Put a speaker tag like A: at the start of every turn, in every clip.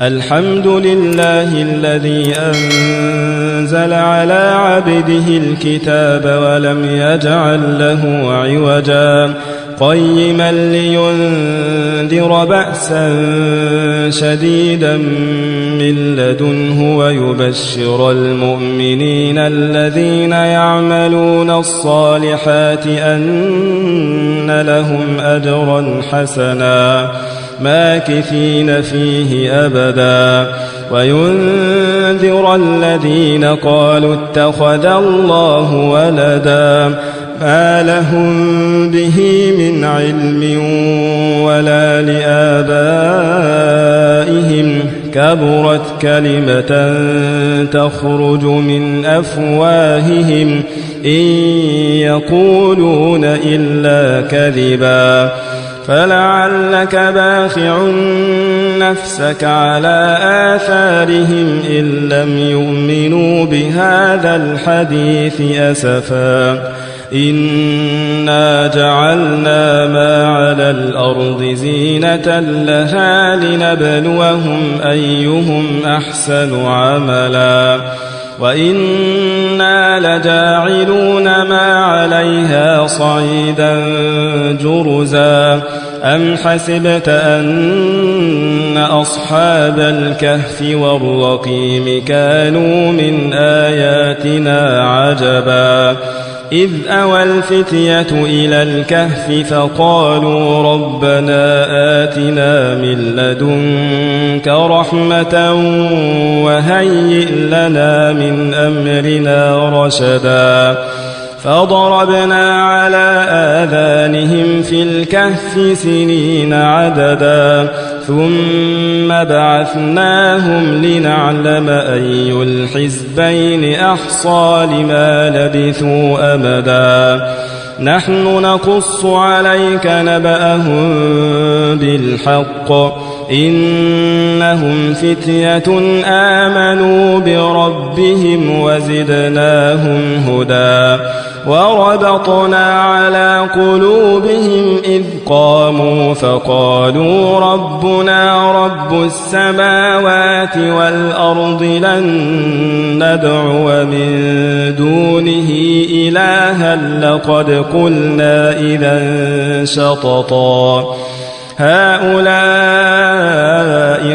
A: الحمد لله الذي أنزل على عبده الكتاب ولم يجعل له عوجا قيما لينذر بأسا شديدا من لدنه ويبشر المؤمنين الذين يعملون الصالحات أن لهم أجرا حسنا ماكثين فيه أبدا وينذر الذين قالوا اتخذ الله ولدا ما لهم به من علم ولا لآبائهم كبرت كلمة تخرج من أفواههم إن يقولون إلا كذبا فلعلك باخع نفسك على آثارهم إن لم يؤمنوا بهذا الحديث أسفا إنا جعلنا ما على الأرض زينة لها لنبلوهم أيهم أحسن عملا وإنا لجاعلون ما عليها صعيدا جرزا أم حسبت أن أصحاب الكهف والرقيم كانوا من آياتنا عجبا إذ أوى الفتية إلى الكهف فقالوا ربنا آتنا من لدنك رحمة وهيئ لنا من أمرنا رشدا فضربنا على آذانهم في الكهف سنين عددا ثم بعثناهم لنعلم أي الحزبين أحصى لما لبثوا أمدا نحن نقص عليك نبأهم بالحق إنهم فتية آمنوا بربهم وزدناهم هدى وربطنا على قلوبهم إذ قاموا فقالوا ربنا رب السماوات والأرض لن ندعو من دونه إلها لقد قلنا إذا شططا هؤلاء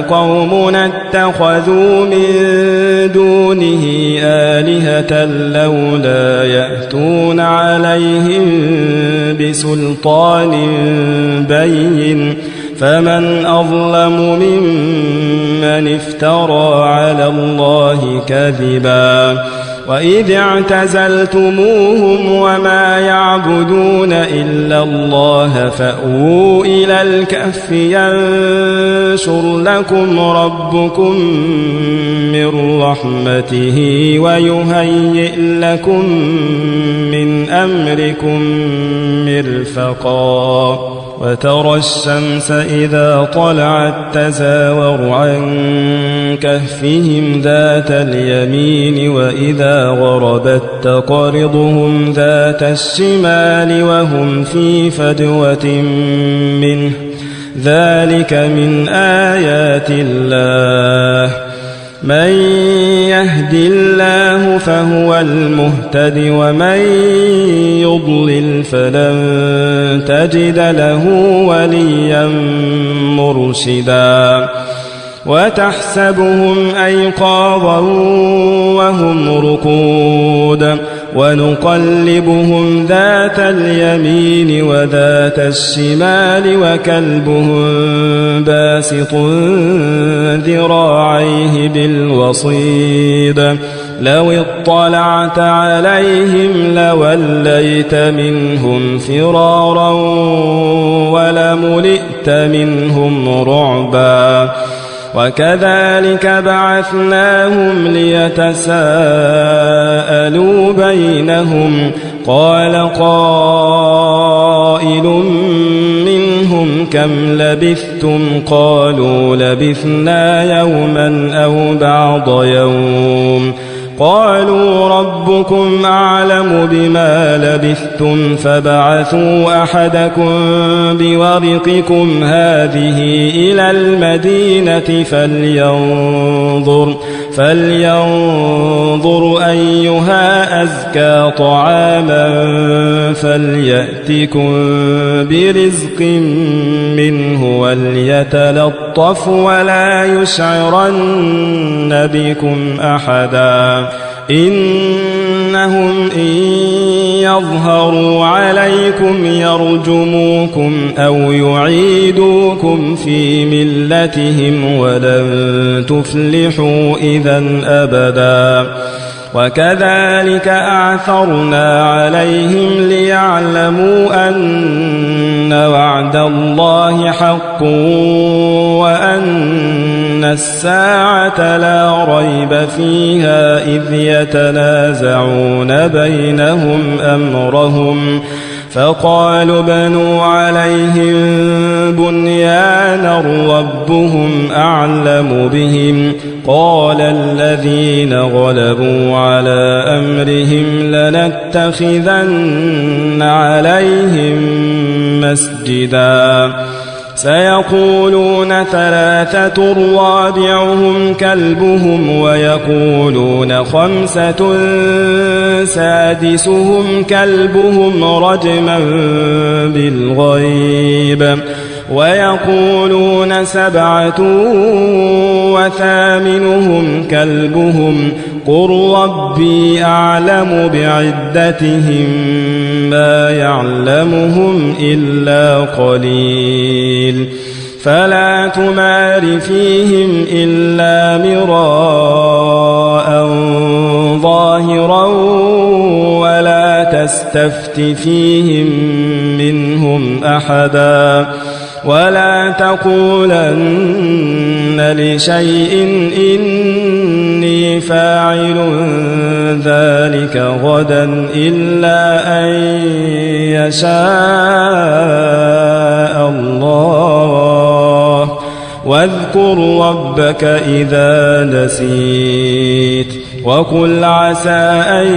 A: قومنا اتخذوا من دونه آلهة لولا يأتون عليهم بسلطان بين فمن أظلم ممن افترى على الله كذبا وإذ اعتزلتموهم وما يعبدون إلا الله فأووا إلى الكهف ينشر لكم ربكم من رحمته ويهيئ لكم من أمركم مرفقا وترى الشمس إذا طلعت تزاور عن كهفهم ذات اليمين وإذا غربت تقرضهم ذات الشمال وهم في فجوة منه ذلك من آيات الله من يهد الله فهو المهتد ومن يضلل فلن تجد له وليا مرشدا وتحسبهم أيقاظا وهم رقود ونقلبهم ذات اليمين وذات الشمال وكلبهم باسط ذراعيه بالوصيد لو اطلعت عليهم لوليت منهم فرارا ولملئت منهم رعبا وكذلك بعثناهم ليتساءلوا بينهم قال قائل منهم كم لبثتم قالوا لبثنا يوما أو بعض يوم قالوا ربكم أعلم بما لبثتم فبعثوا أحدكم بورقكم هذه إلى المدينة فلينظر أيها أزكى طعاما فليأتكم برزق منه وليتلطف ولا يشعرن بكم أحدا إنهم إن يظهروا عليكم يرجموكم أو يعيدوكم في ملتهم ولن تفلحوا إذا أبدا وكذلك أعثرنا عليهم ليعلموا أن وعد الله حق وأن الساعة لا ريب فيها إذ يتنازعون بينهم أمرهم فقالوا بنوا عليهم بنيانا ربهم أعلم بهم قال الذين غلبوا على أمرهم لنتخذن عليهم مسجدا سيقولون ثلاثة رابعهم كلبهم ويقولون خمسة سادسهم كلبهم رجما بالغيب ويقولون سبعة وثامنهم كلبهم قل ربي أعلم بعدتهم ما يعلمهم إلا قليل فلا تمار فيهم إلا مراء ظاهرا ولا تستفت فيهم منهم أحدا ولا تقولن لشيء إني فاعل ذلك غدا إلا أن يشاء الله واذكر ربك إذا نسيت وقل عسى أن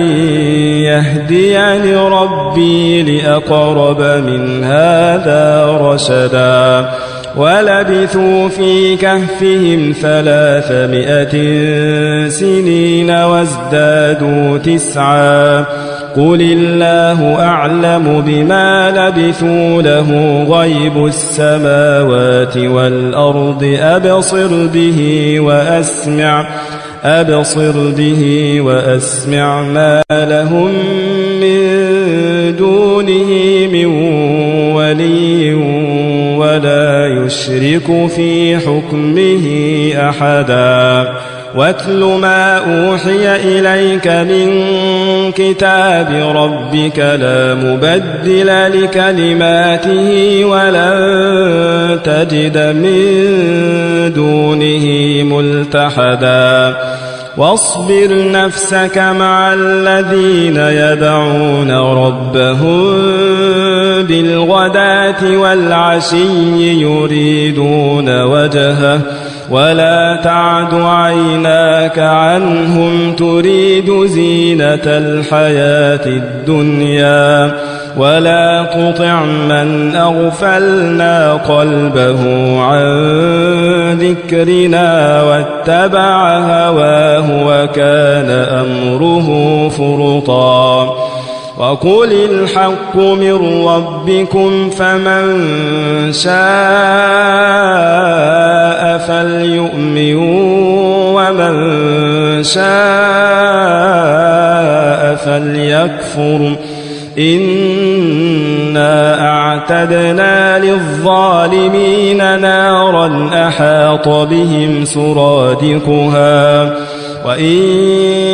A: يهديني ربي لأقرب من هذا رشدا ولبثوا في كهفهم 300 سنين وازدادوا 9 قل الله أعلم بما لبثوا له غيب السماوات والأرض أبصر به وأسمع ما لهم من دونه من ولي ولا يشرك في حكمه أحدا واتل ما أوحي إليك من كتاب ربك لا مبدل لكلماته ولن تجد من دونه ملتحدا واصبر نفسك مع الذين يدعون ربهم بالغداة والعشي يريدون وجهه ولا تعد عيناك عنهم تريد زينة الحياة الدنيا ولا تطع من أغفلنا قلبه عن ذكرنا واتبع هواه وكان أمره فرطا وقل الحق من ربكم فمن شاء فليؤمن ومن شاء فليكفر إنا أعتدنا للظالمين نارا أحاط بهم سرادقها وإن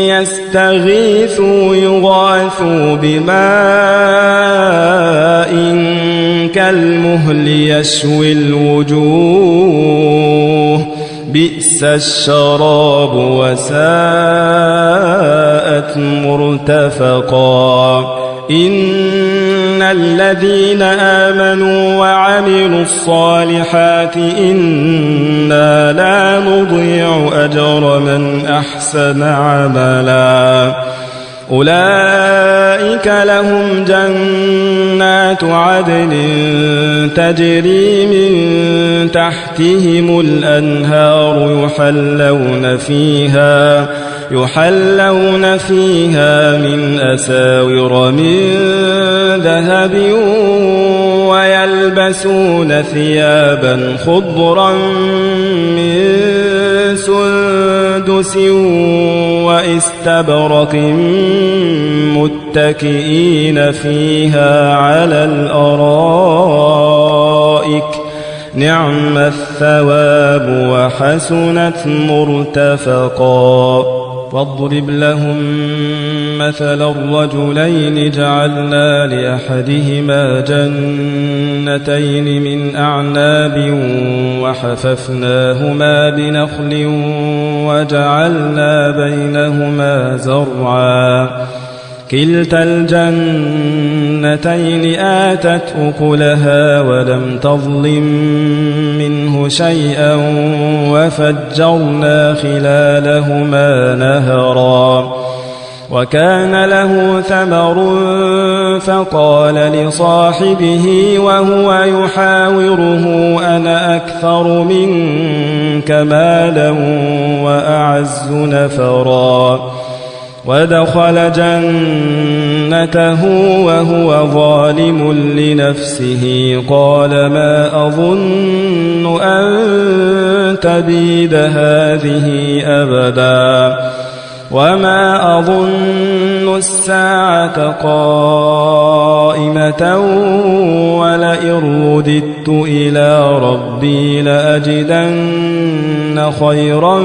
A: يستغيثوا يغاثوا بماء كالمهل يشوي الوجوه بئس الشراب وساءت مرتفقا إن الذين آمنوا وعملوا الصالحات إنا لا نضيع أجر من أحسن عملا أولئك لهم جنات عدن تجري من تحتهم الأنهار يحلون فيها من أساور من ذهب ويلبسون ثيابا خضرا من سندس واستبرق متكئين فيها على الأرائك نعم الثواب وحسنت مرتفقا واضرب لهم مثل الرجلين جعلنا لأحدهما جنتين من أعناب وحففناهما بنخل وجعلنا بينهما زرعا كلتا الجنتين آتت أكلها ولم تظلم منه شيئا وفجرنا خلالهما نهرا وكان له ثمر فقال لصاحبه وهو يحاوره أنا أكثر منك مالا وأعز نفرا ودخل جنته وهو ظالم لنفسه قال ما أظن أن تبيد هذه أبدا وما أظن الساعة قائمة ولئن رددت إلى ربي لأجدن خيرا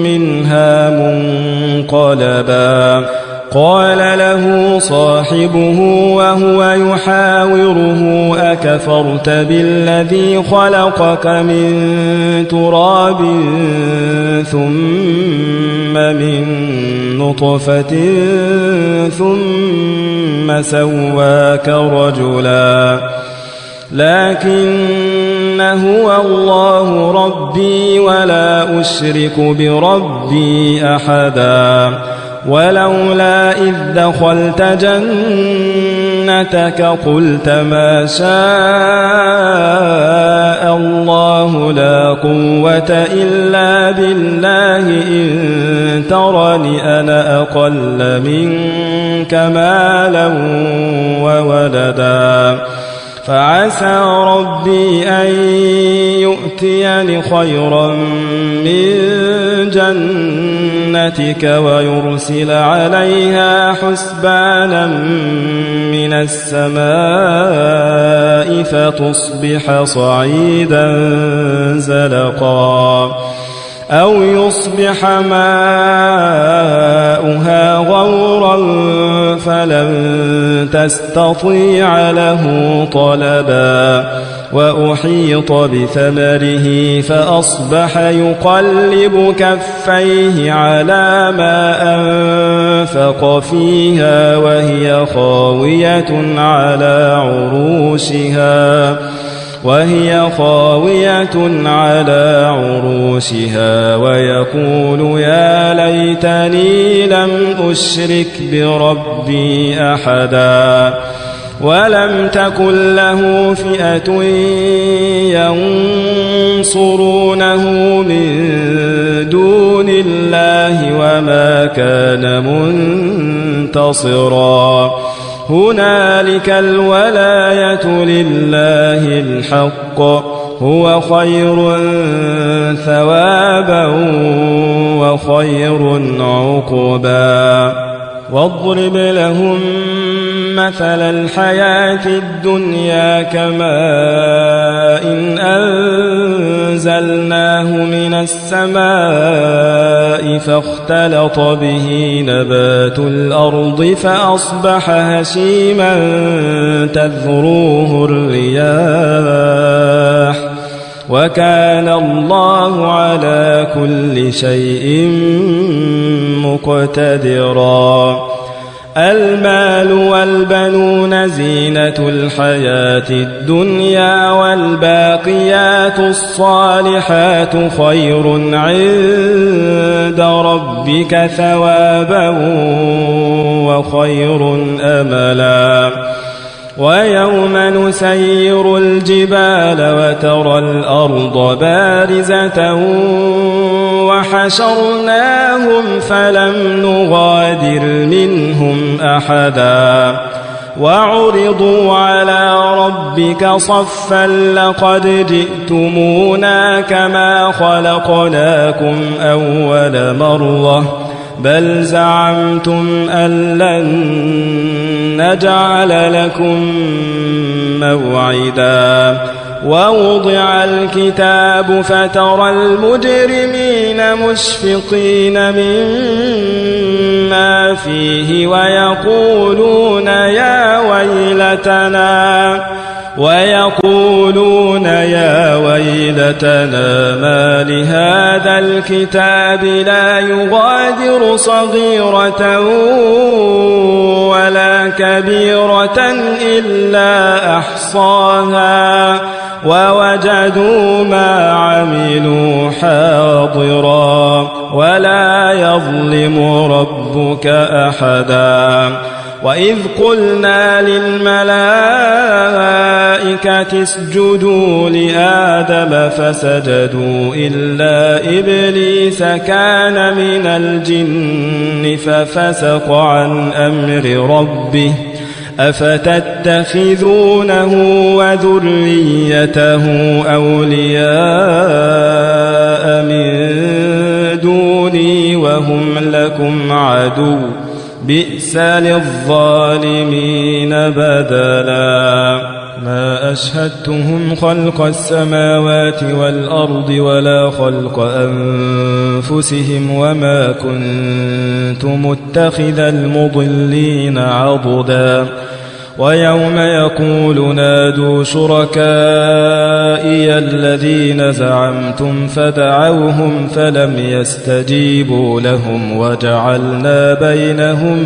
A: منها منقلبا قال له صاحبه وهو يحاوره أكفرت بالذي خلقك من تراب ثم من نطفة ثم سواك رجلا لكن هو الله ربي ولا أشرك بربي أحدا ولولا إذ دخلت جنتك قلت ما شاء الله لا قوة إلا بالله إن ترني أنا أقل منك مالا وولدا فعسى ربي أن يؤتيني خيرا من جنتك ويرسل عليها حسبانا من السماء فتصبح صعيدا زلقا أو يصبح ماؤها غورا فلن تستطيع له طلبا وأحيط بثمره فأصبح يقلب كفيه على ما أنفق فيها وهي خاوية على عروشها ويقول يا ليتني لم أشرك بربي أحدا ولم تكن له فئة ينصرونه من دون الله وما كان منتصرا هنالك الولاية لله الحق هو خير ثوابا وخير عقبا واضرب لهم مثل الحياة الدنيا كماء إن أنزلناه من السماء فاختلط به نبات الأرض فأصبح هشيما تذروه الرياح وكان الله على كل شيء مقتدرا. المال والبنون زينة الحياة الدنيا والباقيات الصالحات خير عند ربك ثوابا وخير أملا. ويوم نسير الجبال وترى الأرض بارزة وحشرناهم فلم نغادر منهم أحدا وعرضوا على ربك صفا لقد جئتمونا كما خلقناكم أول مرة بل زعمتم أن لن نجعل لكم موعدا. ووضع الكتاب فترى المجرمين مشفقين مما فيه ويقولون يا ويلتنا ما لهذا الكتاب لا يغادر صغيرة ولا كبيرة إلا أحصاها ووجدوا ما عملوا حاضرا ولا يظلم ربك أحدا. وإذ قلنا للملائكة اسجدوا لآدم فسجدوا إلا إبليس كان من الجن ففسق عن أمر ربه أفتتخذونه وذريته أولياء من دوني وهم لكم عدو بئس للظالمين بدلا. ما أشهدتهم خلق السماوات والأرض ولا خلق أنفسهم وما كنت متخذ المضلين عضدا. ويوم يقول نادوا شركائي الذين زعمتم فدعوهم فلم يستجيبوا لهم وجعلنا بينهم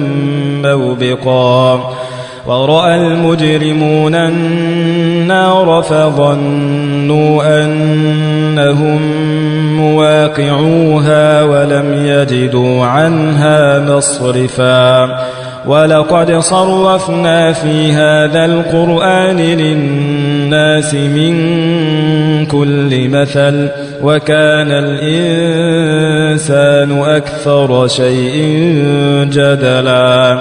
A: موبقا. ورأى المجرمون النار فظنوا أنهم مواقعوها ولم يجدوا عنها مصرفا. ولقد صرفنا في هذا القرآن للناس من كل مثل وكان الإنسان أكثر شيء جدلا.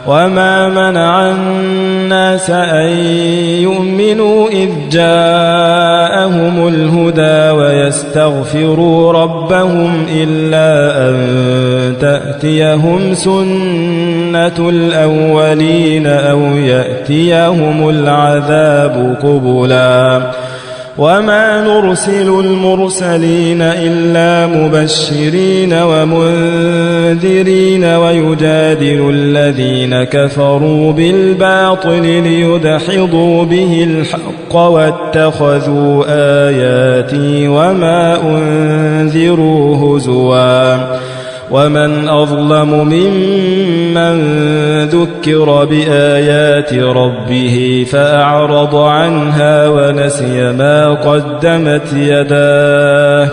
A: وما منع الناس أن يؤمنوا إذ جاءهم الهدى ويستغفروا ربهم إلا أن تأتيهم سنة الأولين أو يأتيهم العذاب قبلا. وما نرسل المرسلين إلا مبشرين ومنذرين ويجادل الذين كفروا بالباطل ليدحضوا به الحق واتخذوا آياتي وما أنذروا هزوا. ومن أظلم ممن ذكر بآيات ربه فأعرض عنها ونسي ما قدمت يداه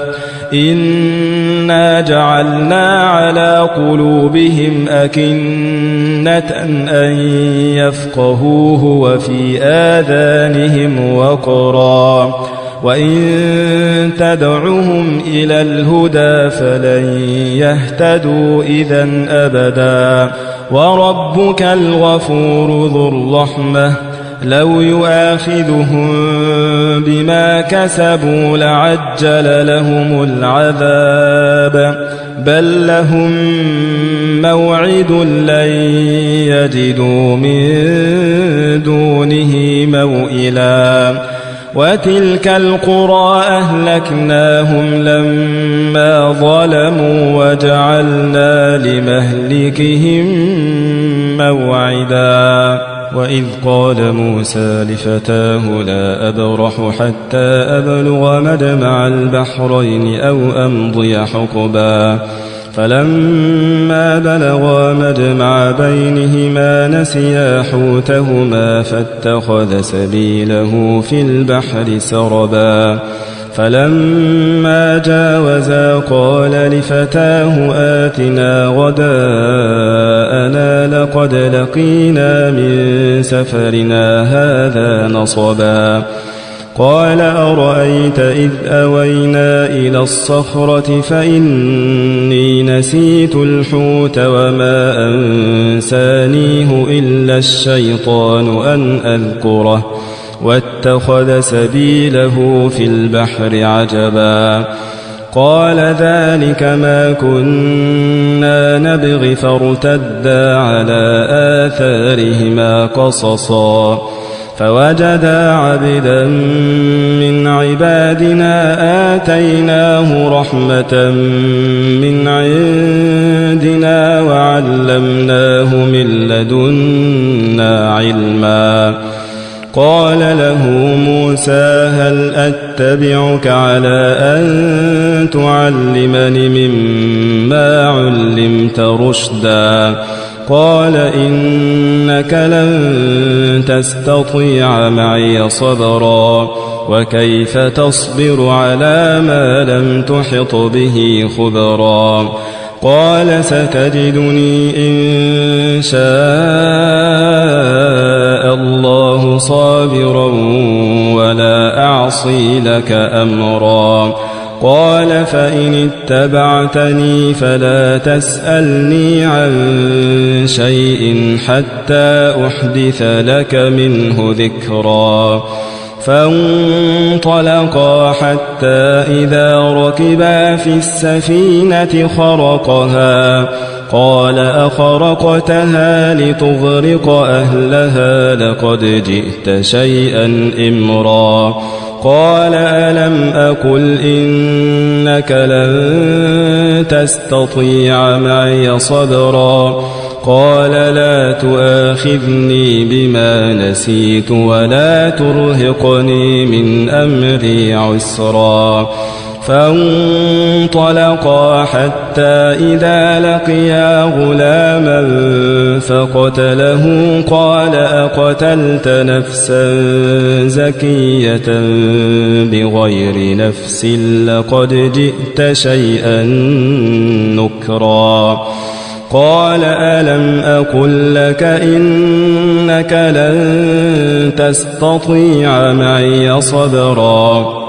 A: إنا جعلنا على قلوبهم أكنة أن يفقهوه وفي آذانهم وقرا وإن تدعهم إلى الهدى فلن يهتدوا إذن أبدا. وربك الغفور ذو الرحمة لو يؤاخذهم بما كسبوا لعجل لهم العذاب بل لهم موعد لن يجدوا من دونه موئلا. وتلك القرى أهلكناهم لما ظلموا وجعلنا لمهلكهم موعدا. وإذ قال موسى لفتاه لا أبرح حتى أبلغ مجمع البحرين أو أمضي حقبا فلما بلغا مجمع بينهما نسيا حوتهما فاتخذ سبيله في البحر سربا فلما جاوزا قال لفتاه آتنا غداءنا لقد لقينا من سفرنا هذا نصبا قال أرأيت إذ أوينا إلى الصخرة فإني نسيت الحوت وما أنسانيه إلا الشيطان أن أذكره واتخذ سبيله في البحر عجبا قال ذلك ما كنا نبغي فارتدا على آثارهما قصصا فوجدا عبدا من عبادنا آتيناه رحمة من عندنا وعلمناه من لدنا علما قال له موسى هل أتبعك على أن تعلمني مما علمت رشدا قال إنك لن تستطيع معي صبرا وكيف تصبر على ما لم تحط به خبرا قال ستجدني إن شاء الله صابرا ولا أعصي لك أمرا قال فإن اتبعتني فلا تسألني عن شيء حتى أحدث لك منه ذكرا فانطلقا حتى إذا ركبا في السفينة خرقها قال أخرقتها لتغرق أهلها لقد جئت شيئا إمرا قال ألم أقل إنك لن تستطيع معي صبرا قال لا تؤاخذني بما نسيت ولا ترهقني من أمري عسرا فانطلقا حتى إذا لقيا غلاما فقتله قال أقتلت نفسا زكية بغير نفس لقد جئت شيئا نكرا قال ألم أقل لك إنك لن تستطيع معي صبرا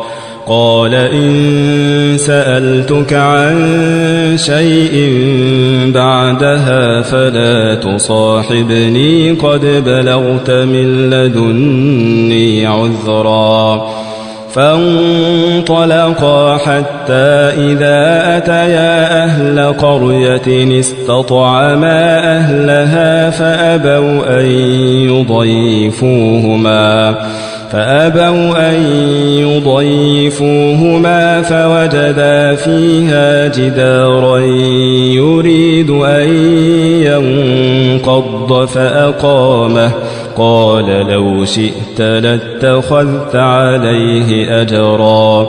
A: قال إن سألتك عن شيء بعدها فلا تصاحبني قد بلغت من لدني عذرا فانطلقا حتى إذا أتيا أهل قرية استطعما أهلها فأبوا أن يضيفوهما فوجدا فيها جدارا يريد أن ينقض فأقامه قال لو شئت لاتخذت عليه أجرا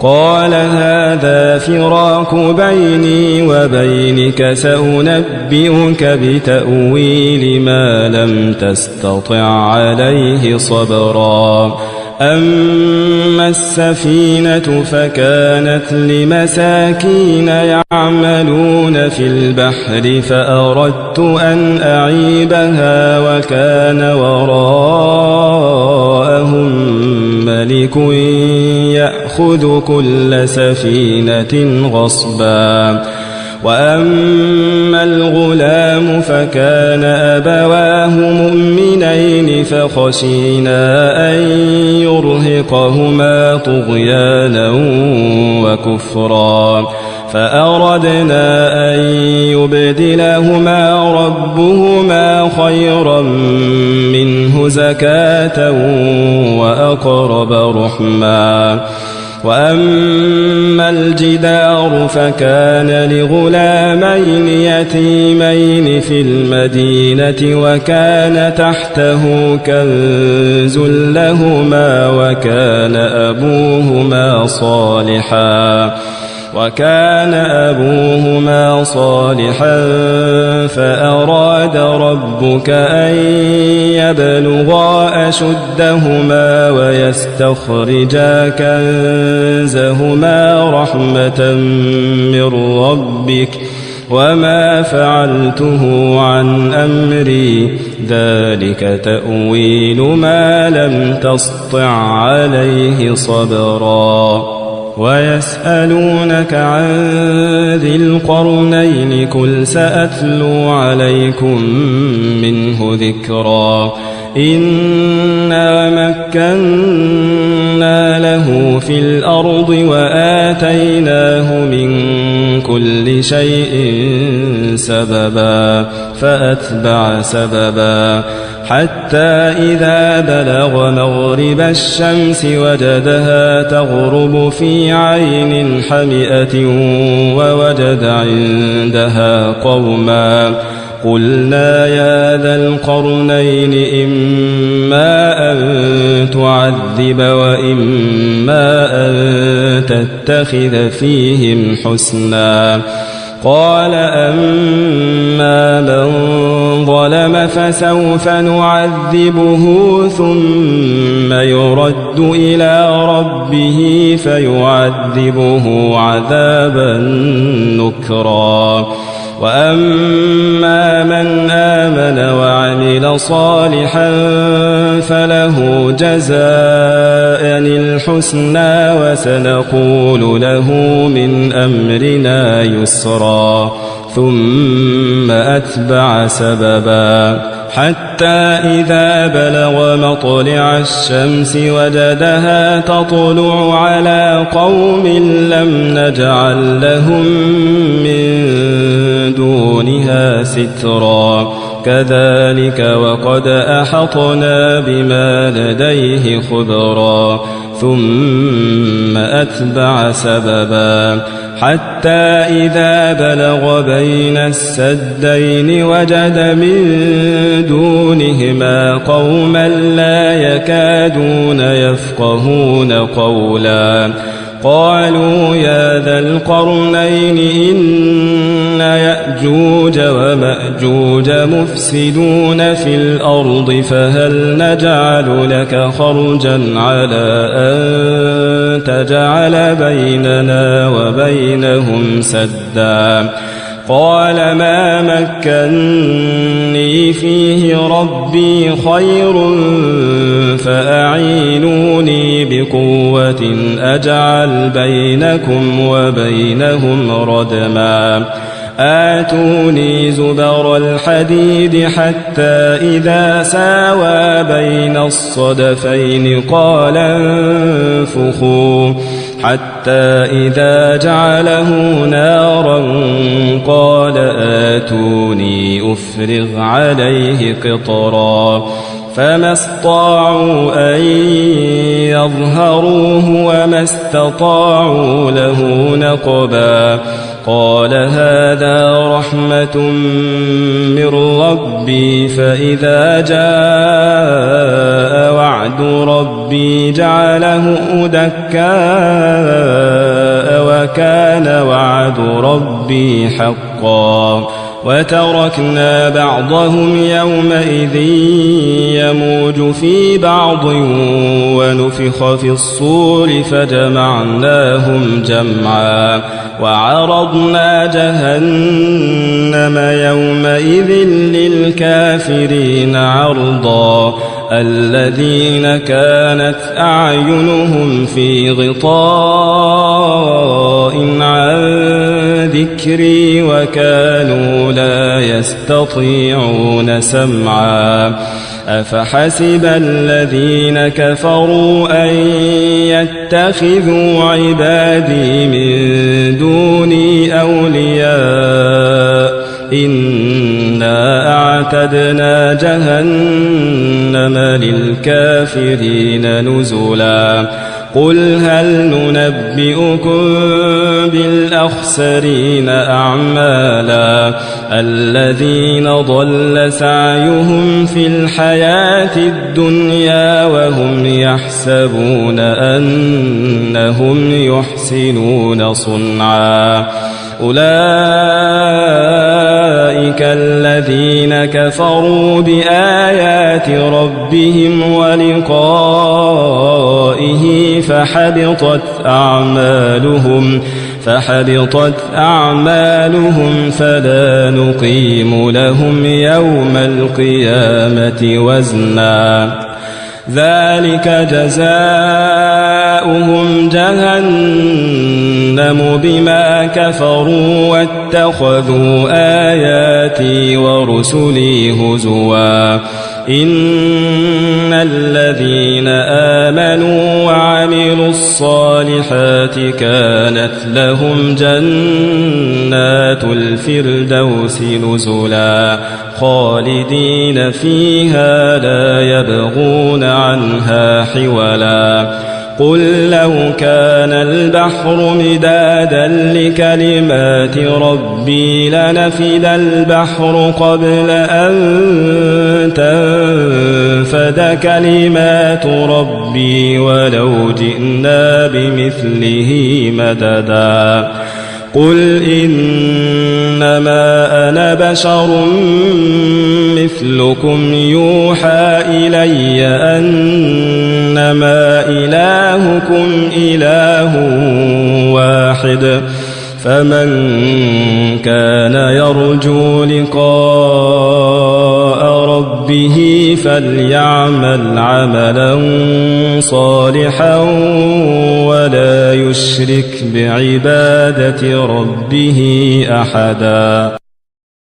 A: قال هذا فراق بيني وبينك سأنبئك بتأويل ما لم تستطع عليه صبرا أما السفينة فكانت لمساكين يعملون في البحر فأردت أن أعيبها وكان وراءهم ملك يأخذ كل سفينة غصبا وأما الغلام فكان أبواه مؤمنين فخشينا أن يرهقهما طغيانا وكفرا فأردنا أن يبدلهما ربهما خيرا منه زكاة وأقرب رحما وأما الجدار فكان لغلامين يتيمين في المدينة وكان تحته كنز لهما وكان أبوهما صالحا فأراد ربك أن يبلغا أشدهما ويستخرجا كنزهما رحمة من ربك وما فعلته عن أمري ذلك تأويل ما لم تسطع عليه صبرا ويسألونك عن ذي القرنين قل سأتلو عليكم منه ذكرا إنا مكنا له في الأرض وآتيناه من كل شيء سببا فأتبع سببا حتى إذا بلغ مغرب الشمس وجدها تغرب في عين حمئة ووجد عندها قوما قلنا يا ذا القرنين إما أن تعذب وإما أن تتخذ فيهم حسنا قال أما من ظلم فسوف نعذبه ثم يرد إلى ربه فيعذبه عذابا نكرا وأما من آمن وعمل صالحا فله جزاء الحسنى وسنقول له من أمرنا يسرا ثم أتبع سببا حتى إذا بلغ مطلع الشمس وجدها تطلع على قوم لم نجعل لهم من دونها سترا كذلك وقد أحطنا بما لديه خبرا ثم أتبع سببا حتى إذا بلغ بين السدين وجد من دونهما قوما لا يكادون يفقهون قولا قالوا يا ذا القرنين إن يأجوج ومأجوج مفسدون في الأرض فهل نجعل لك خرجا على أن تجعل بيننا وبينهم سدا قال ما مكني فيه ربي خير فأعينوني بقوة أجعل بينكم وبينهم ردما آتوني زبر الحديد حتى إذا ساوى بين الصدفين قال انفخوا حتى إذا جعله نارا قال آتوني أفرغ عليه قطرا فما استطاعوا أن يظهروه وما استطاعوا له نقبا قال هذا رحمة من ربي فإذا جاء وعد ربي جعله دكاء وكان وعد ربي حقا وتركنا بعضهم يومئذ يموج في بعض ونفخ في الصور فجمعناهم جمعا وعرضنا جهنم يومئذ للكافرين عرضا الذين كانت أعينهم في غطاء عن ذكري وكانوا لا يستطيعون سمعا أفحسب الذين كفروا أن يتخذوا عبادي من دوني أولياء إنا أعتدنا جهنم للكافرين نزلا قل هل ننبئكم بالأخسرين أعمالا الذين ضل سعيهم في الحياة الدنيا وهم يحسبون أنهم يحسنون صنعا أولئك الذين كفروا بآيات ربهم ولقائه فحبطت أعمالهم فلا نقيم لهم يوم القيامة وزنا ذلك جزاؤهم جهنم بما كفروا واتخذوا آياتي ورسلي هزوا إن الذين آمنوا وعملوا الصالحات كانت لهم جنات الفردوس نزلا خالدين فيها لا يبغون عنها حولا قل لو كان البحر مدادا لكلمات ربي لنفد البحر قبل أن تنفد كلمات ربي ولو جئنا بمثله مددا قل إنما أنا بشر مثلكم يوحى إلي أنما إلهكم إله واحد فمن كان يرجو لقاء ربه فليعمل عملا صالحا ولا يشرك بعبادة ربه أحدا